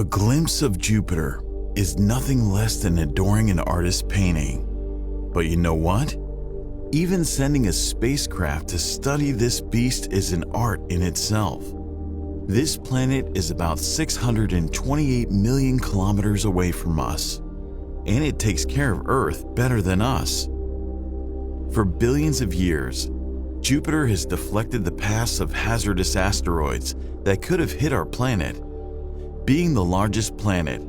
A glimpse of Jupiter is nothing less than adoring an artist's painting. But you know what? Even sending a spacecraft to study this beast is an art in itself. This planet is about 628 million kilometers away from us, and it takes care of Earth better than us. For billions of years, Jupiter has deflected the paths of hazardous asteroids that could have hit our planet. Being the largest planet,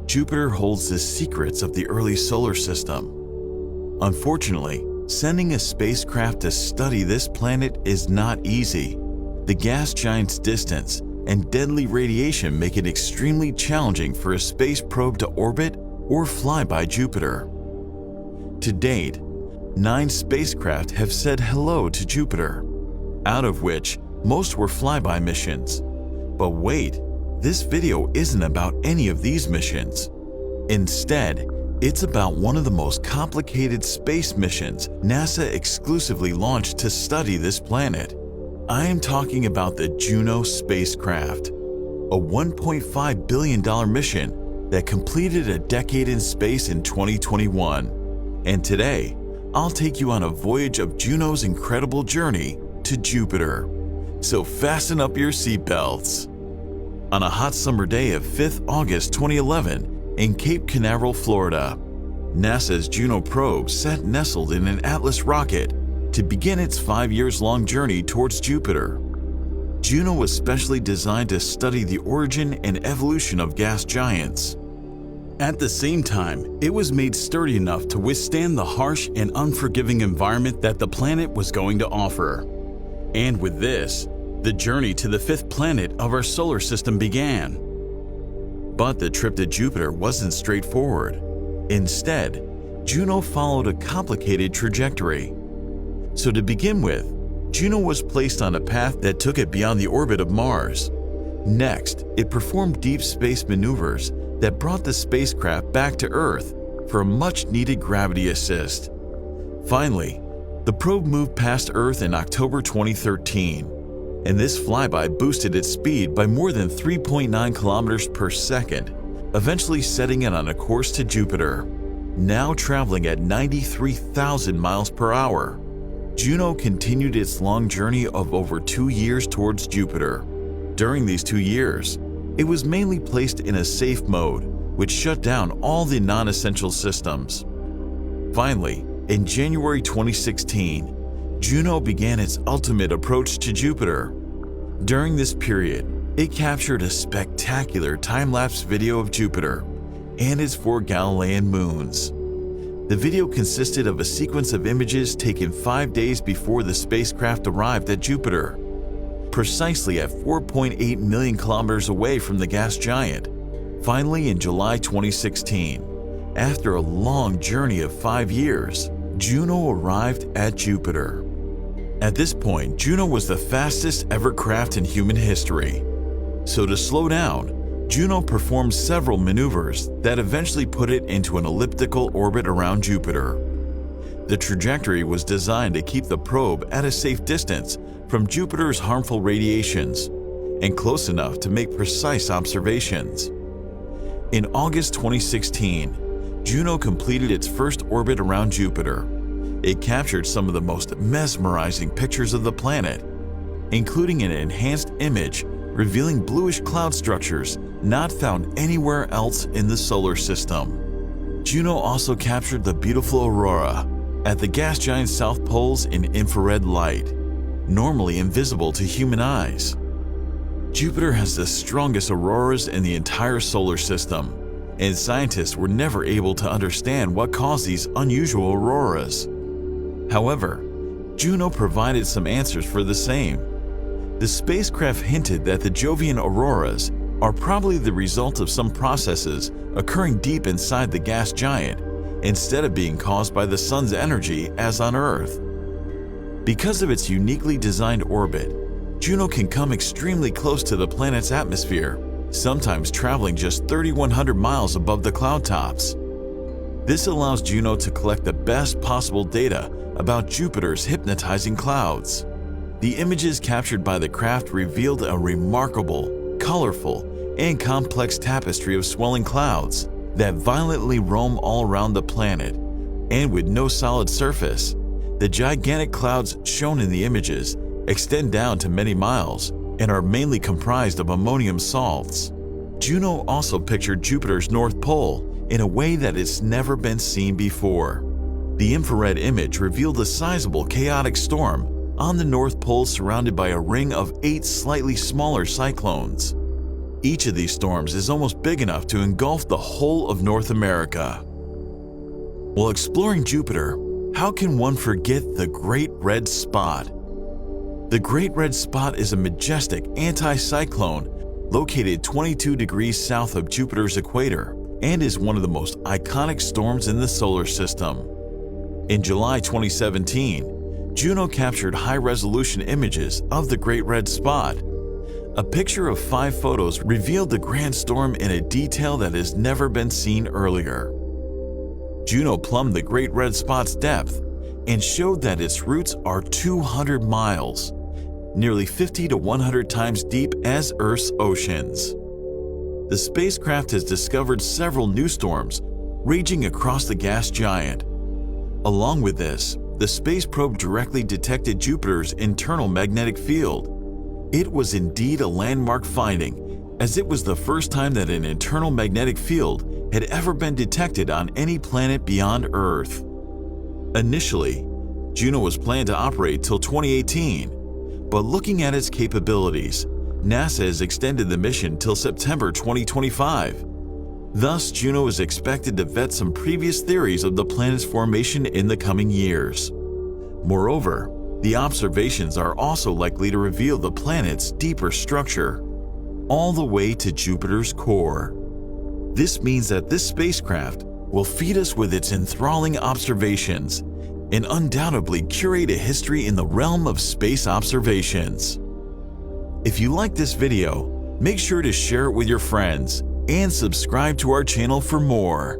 Jupiter holds the secrets of the early solar system. Unfortunately, sending a spacecraft to study this planet is not easy. The gas giant's distance and deadly radiation make it extremely challenging for a space probe to orbit or fly by Jupiter. To date, 9 spacecraft have said hello to Jupiter, out of which most were flyby missions. But wait, this video isn't about any of these missions. Instead, it's about one of the most complicated space missions NASA exclusively launched to study this planet. I am talking about the Juno spacecraft, a $1.5 billion mission that completed a decade in space in 2021. And today, I'll take you on a voyage of Juno's incredible journey to Jupiter. So fasten up your seatbelts. On a hot summer day of 5th August 2011 in Cape Canaveral, Florida, NASA's Juno probe sat nestled in an Atlas rocket to begin its 5 years long journey towards Jupiter. Juno was specially designed to study the origin and evolution of gas giants. At the same time, it was made sturdy enough to withstand the harsh and unforgiving environment that the planet was going to offer. And with this, the journey to the 5th planet of our solar system began. But the trip to Jupiter wasn't straightforward. Instead, Juno followed a complicated trajectory. So to begin with, Juno was placed on a path that took it beyond the orbit of Mars. Next, it performed deep space maneuvers that brought the spacecraft back to Earth for a much-needed gravity assist. Finally, the probe moved past Earth in October 2013. And this flyby boosted its speed by more than 3.9 kilometers per second, eventually setting it on a course to Jupiter. Now traveling at 93,000 miles per hour, Juno continued its long journey of over 2 years towards Jupiter. During these 2 years, it was mainly placed in a safe mode, which shut down all the non-essential systems. Finally, in January 2016, Juno began its ultimate approach to Jupiter. During this period, it captured a spectacular time-lapse video of Jupiter and its 4 Galilean moons. The video consisted of a sequence of images taken 5 days before the spacecraft arrived at Jupiter, precisely at 4.8 million kilometers away from the gas giant. Finally, in July 2016, after a long journey of 5 years, Juno arrived at Jupiter. At this point, Juno was the fastest ever craft in human history. So to slow down, Juno performed several maneuvers that eventually put it into an elliptical orbit around Jupiter. The trajectory was designed to keep the probe at a safe distance from Jupiter's harmful radiations and close enough to make precise observations. In August 2016, Juno completed its first orbit around Jupiter. It captured some of the most mesmerizing pictures of the planet, including an enhanced image revealing bluish cloud structures not found anywhere else in the solar system. Juno also captured the beautiful aurora at the gas giant's south poles in infrared light, normally invisible to human eyes. Jupiter has the strongest auroras in the entire solar system, and scientists were never able to understand what caused these unusual auroras. However, Juno provided some answers for the same. The spacecraft hinted that the Jovian auroras are probably the result of some processes occurring deep inside the gas giant, instead of being caused by the sun's energy as on Earth. Because of its uniquely designed orbit, Juno can come extremely close to the planet's atmosphere, sometimes traveling just 3,100 miles above the cloud tops. This allows Juno to collect the best possible data about Jupiter's hypnotizing clouds. The images captured by the craft revealed a remarkable, colorful, and complex tapestry of swelling clouds that violently roam all around the planet. And with no solid surface, the gigantic clouds shown in the images extend down to many miles and are mainly comprised of ammonium salts. Juno also pictured Jupiter's North Pole in a way that it's never been seen before. The infrared image revealed a sizable chaotic storm on the North Pole surrounded by a ring of 8 slightly smaller cyclones. Each of these storms is almost big enough to engulf the whole of North America. While exploring Jupiter, how can one forget the Great Red Spot? The Great Red Spot is a majestic anticyclone located 22 degrees south of Jupiter's equator and is one of the most iconic storms in the solar system. In July 2017, Juno captured high-resolution images of the Great Red Spot. A picture of 5 photos revealed the grand storm in a detail that has never been seen earlier. Juno plumbed the Great Red Spot's depth and showed that its roots are 200 miles, nearly 50 to 100 times deep as Earth's oceans. The spacecraft has discovered several new storms raging across the gas giant. Along with this, the space probe directly detected Jupiter's internal magnetic field. It was indeed a landmark finding, as it was the first time that an internal magnetic field had ever been detected on any planet beyond Earth. Initially, Juno was planned to operate till 2018, but looking at its capabilities, NASA has extended the mission till September 2025. Thus, Juno is expected to vet some previous theories of the planet's formation in the coming years. Moreover, the observations are also likely to reveal the planet's deeper structure, all the way to Jupiter's core. This means that this spacecraft will feed us with its enthralling observations and undoubtedly curate a history in the realm of space observations. If you like this video, make sure to share it with your friends and subscribe to our channel for more.